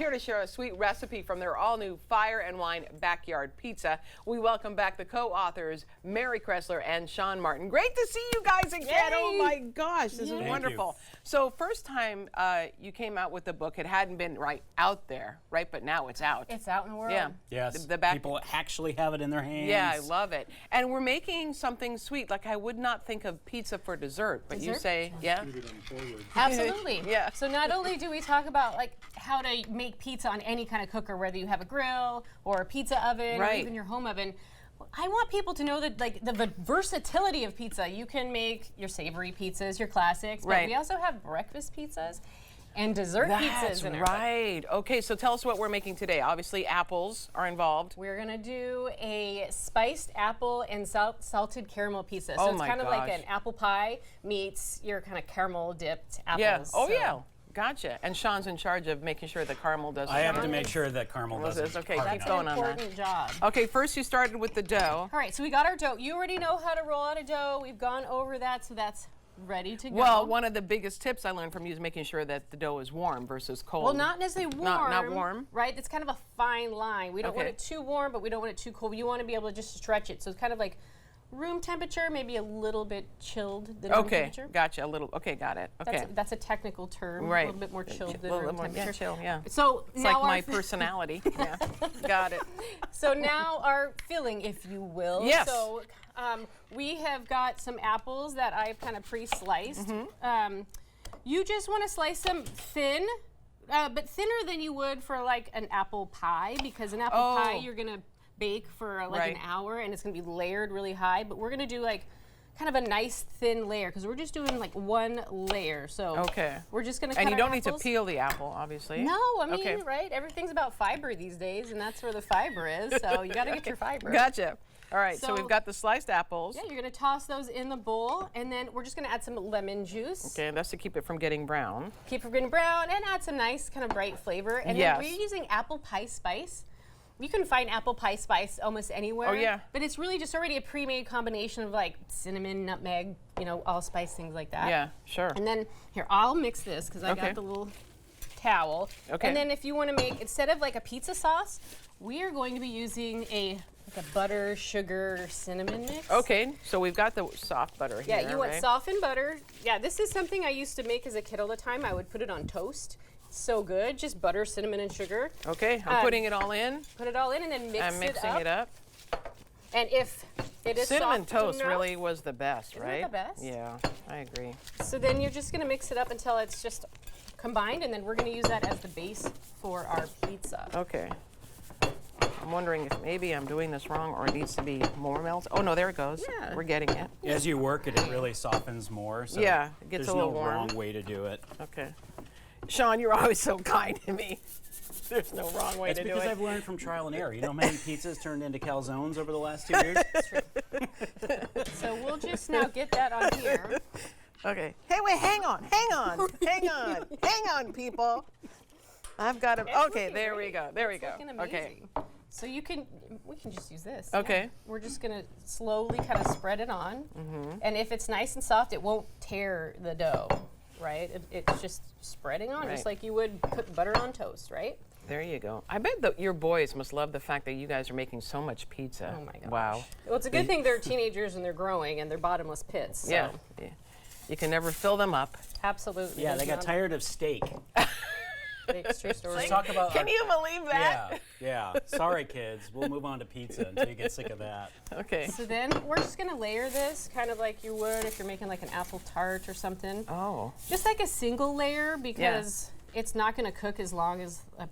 here to share a sweet recipe from their all-new Fire and Wine Backyard Pizza. We welcome back the co-authors, Mary Cressler and Sean Martin. Great to see you guys again. Yay. Oh my gosh, this is wonderful. So first time you came out with the book, it hadn't been out there, right? But now it's out. It's out in the world. Yeah. Yes. People actually have it in their hands. Yeah, I love it. And we're making something sweet. Like I would not think of pizza for dessert, but you say, yeah? Absolutely. Yeah. So not only do we talk about like how to make pizza on any kind of cooker, whether you have a grill or a pizza oven or even your home oven, I want people to know that like the versatility of pizza. You can make your savory pizzas, your classics, but we also have breakfast pizzas and dessert pizzas in our right. Okay, so tell us what we're making today. Obviously, apples are involved. We're gonna do a spiced apple and salted caramel pizza. So it's kind of like an apple pie meets your kind of caramel dipped apples. Yeah. Oh yeah. Gotcha. And Sean's in charge of making sure the caramel doesn't. I have to make sure that caramel doesn't. Okay, keep an going on that. important job. Okay, first you started with the dough. All right, so we got our dough. You already know how to roll out a dough. We've gone over that, so that's ready to go. Well, one of the biggest tips I learned from you is making sure that the dough is warm versus cold. Well, not necessarily warm. Not warm. Right? It's kind of a fine line. We don't want it too warm, but we don't want it too cold. You want to be able to just stretch it. So it's kind of like room temperature, maybe a little bit chilled than room temperature. Gotcha. A little. Okay, got it. Okay. That's a technical term. Right. A little bit more chilled than room temperature. Yeah, chill. Yeah. So it's now like my personality. Yeah. Got it. So now our filling, if you will. Yes. So we have got some apples that I've kind of pre-sliced. You just want to slice them thin, but thinner than you would for like an apple pie, because an apple pie you're gonna bake for like an hour and it's gonna be layered really high, but we're gonna do like kind of a nice thin layer because we're just doing like one layer. So we're just gonna cut and you don't apples. need to peel the apple, obviously. No, I mean, right? Everything's about fiber these days, and that's where the fiber is. So you got to get your fiber. Gotcha. All right, so we've got the sliced apples. Yeah, you're gonna toss those in the bowl, and then we're just gonna add some lemon juice. Okay, and that's to keep it from getting brown. Keep it from getting brown, and add some nice kind of bright flavor. And then we're using apple pie spice. You can find apple pie spice almost anywhere. Oh yeah. But it's really just already a pre-made combination of like cinnamon, nutmeg, you know, allspice, things like that. Yeah, sure. And then here, I'll mix this because I got the little towel. Okay. And then if you want to make, instead of like a pizza sauce, we are going to be using a butter, sugar, cinnamon mix. Okay, so we've got the soft butter here. Yeah, you want softened butter. Yeah, this is something I used to make as a kid all the time. I would put it on toast. So good, just butter, cinnamon, and sugar. Okay, I'm putting it all in. Put it all in and then mix it up. I'm mixing it up. And if it is cinnamon soft toast enough, really was the best, right? Isn't it the best? Yeah, I agree. So then you're just gonna mix it up until it's just combined, and then we're gonna use that as the base for our pizza. Okay. I'm wondering if maybe I'm doing this wrong or it needs to be more melted. Oh no, there it goes. Yeah. We're getting it. As you work it, it really softens more. So yeah, it gets a little warm. There's no wrong way to do it. Okay. Sean, you're always so kind to me. There's no wrong way to do it. That's because I've learned from trial and error. You know how many pizzas turned into calzones over the last 2 years? That's true. So we'll just now get that on here. Okay. Hey, wait, hang on, people. I've got to. Okay, there we go. There we go. Okay. So we can just use this. Okay. Yeah. We're just gonna slowly kind of spread it on, and if it's nice and soft, it won't tear the dough, right? It's just spreading on, just like you would put butter on toast, right? There you go. I bet your boys must love the fact that you guys are making so much pizza. Oh my gosh. Wow. Well, it's a good thing they're teenagers and they're growing and they're bottomless pits. So. Yeah. You can never fill them up. Absolutely. Yeah, they got tired of steak. It's true story. Let's talk about. Can you believe that? Yeah. Sorry, kids. We'll move on to pizza until you get sick of that. Okay. So then we're just gonna layer this kind of like you would if you're making like an apple tart or something. Oh. Just like a single layer because it's not gonna cook as long as a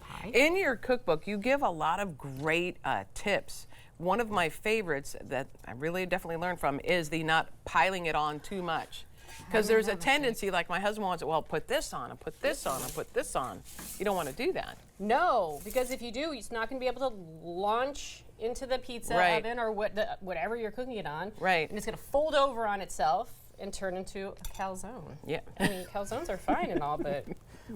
pie. In your cookbook, you give a lot of great tips. One of my favorites that I really definitely learned from is the not piling it on too much. Because there's a tendency, like my husband wants it, well, put this on, and put this on, and put this on. You don't want to do that. No, because if you do, it's not going to be able to launch into the pizza oven or whatever you're cooking it on. Right. And it's going to fold over on itself and turn into a calzone. Yeah. I mean, calzones are fine and all, but...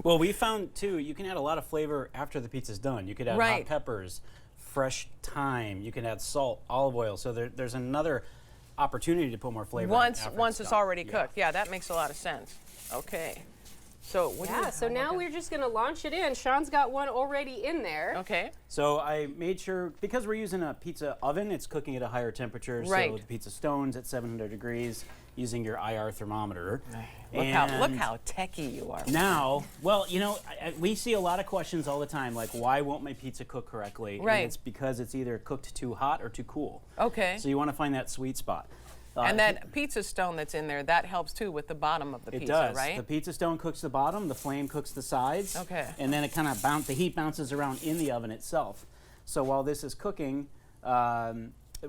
Well, we found, too, you can add a lot of flavor after the pizza's done. You could add hot peppers, fresh thyme. You can add salt, olive oil. So there's another opportunity to put more flavor once in it's already cooked. Yeah, that makes a lot of sense. Okay. So what do you So now we're just gonna launch it in. Sean's got one already in there. Okay. So I made sure, because we're using a pizza oven, it's cooking at a higher temperature. Right. So the pizza stone's at 700 degrees using your IR thermometer. Look how techie you are. Now, well, you know, we see a lot of questions all the time, like why won't my pizza cook correctly? Right. And it's because it's either cooked too hot or too cool. Okay. So you want to find that sweet spot. And that pizza stone that's in there, that helps too with the bottom of the pizza, It does. right? The pizza stone cooks the bottom, the flame cooks the sides. Okay. And then it kind of the heat bounces around in the oven itself. So while this is cooking,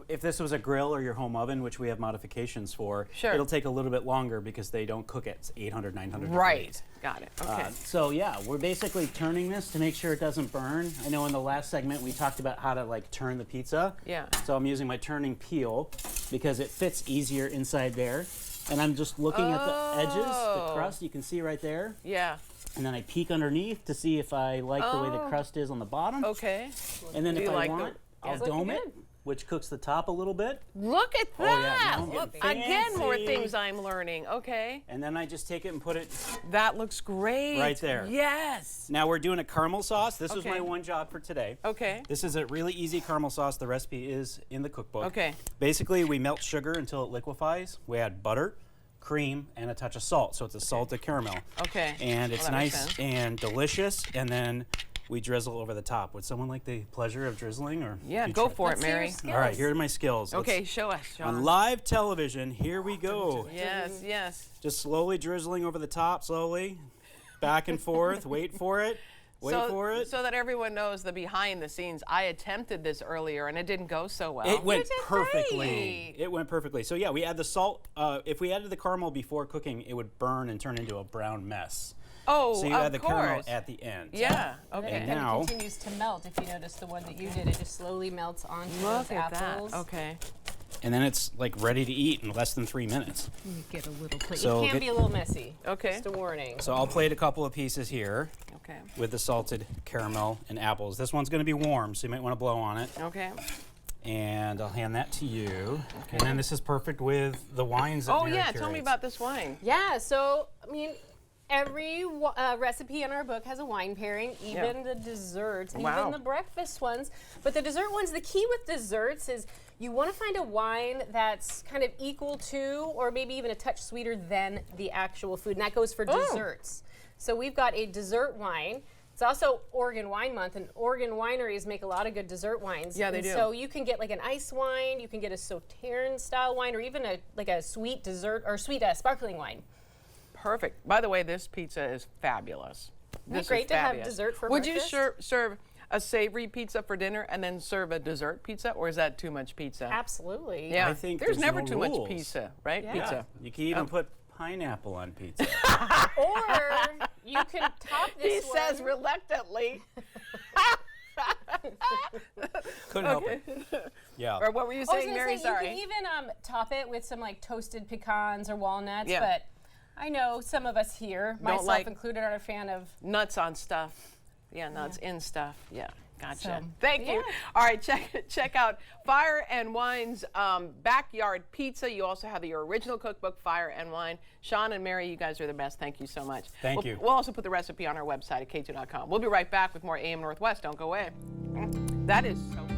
if this was a grill or your home oven, which we have modifications for, it'll take a little bit longer because they don't cook at 800, 900 Right. degrees. Got it. Okay. So yeah, we're basically turning this to make sure it doesn't burn. I know in the last segment we talked about how to like turn the pizza. Yeah. So I'm using my turning peel because it fits easier inside there. And I'm just looking at the edges, the crust, you can see right there. Yeah. And then I peek underneath to see if I like the way the crust is on the bottom. Okay. And then Do if you I like want, I'll It's looking dome it, good. which cooks the top a little bit. Look at Oh, yeah, that. now I'm Look, getting again, more fancy. things I'm learning. Okay. And then I just take it and put it That looks great. right there. Yes. Now we're doing a caramel sauce. This was Okay. my one job for today. Okay. This is a really easy caramel sauce. The recipe is in the cookbook. Okay. Basically, we melt sugar until it liquefies. We add butter, cream, and a touch of salt. So it's a salted caramel. Okay. And Well, it's that makes nice sense. and delicious. And then we drizzle over the top. Would someone like the pleasure of drizzling? Or Yeah, you go try? for it, Let's see your Mary. skills. All right, here are my skills. Okay, show us, On Sean. live television, here we go. Yes, yes. Just slowly drizzling over the top, slowly, back and forth. Wait for it. Wait for it. So that everyone knows the behind the scenes. I attempted this earlier and it didn't go so well. It went You did perfectly. great. It went perfectly. So yeah, we add the salt. If we added the caramel before cooking, it would burn and turn into a brown mess. Oh, So you of add the caramel course. at the end. Yeah. And Okay. it now- kind of continues to melt. If you notice the one that you did, it just slowly melts onto Look those at that. apples. Okay. And then it's like ready to eat in less than 3 minutes. You get a little plate. So it can be a little messy. Okay. Just a warning. So I'll plate a couple of pieces here Okay. with the salted caramel and apples. This one's going to be warm, so you might want to blow on it. Okay. And I'll hand that to you. And then this is perfect with the wines that Oh Mary yeah, tell me curates. about this wine. Yeah, so, I mean, every recipe in our book has a wine pairing, even the desserts, Wow. even the breakfast ones. But the dessert ones, the key with desserts is you want to find a wine that's kind of equal to, or maybe even a touch sweeter than the actual food. And that goes for desserts. So we've got a dessert wine. It's also Oregon Wine Month, and Oregon wineries make a lot of good dessert wines. Yeah, they And do. So you can get like an ice wine, you can get a Sauterne style wine, or even a sweet dessert or sweet sparkling wine. Perfect. By the way, this pizza is fabulous. Isn't it This great is to have fabulous. dessert for Would breakfast? you serve a savory pizza for dinner and then serve a dessert pizza, or is that too much pizza? Absolutely. Yeah. I think there's there's never no too rules. much pizza, right? Yeah. Pizza. You can even put pineapple on pizza. Or you can top He this says one. reluctantly. Couldn't help it. Yeah. Or what were you I was saying, gonna Mary? say, Sorry. you can even top it with some like toasted pecans or walnuts, Yeah. but I know some of us here, myself like- included, are a fan of. Nuts on stuff. Yeah, nuts in stuff. Yeah. Gotcha. So, Thank you. yeah. All right, check out Fire and Wine's Backyard Pizza. You also have your original cookbook, Fire and Wine. Sean and Mary, you guys are the best. Thank you so much. Thank you. We'll also put the recipe on our website at k2.com. We'll be right back with more AM Northwest. Don't go away. That is so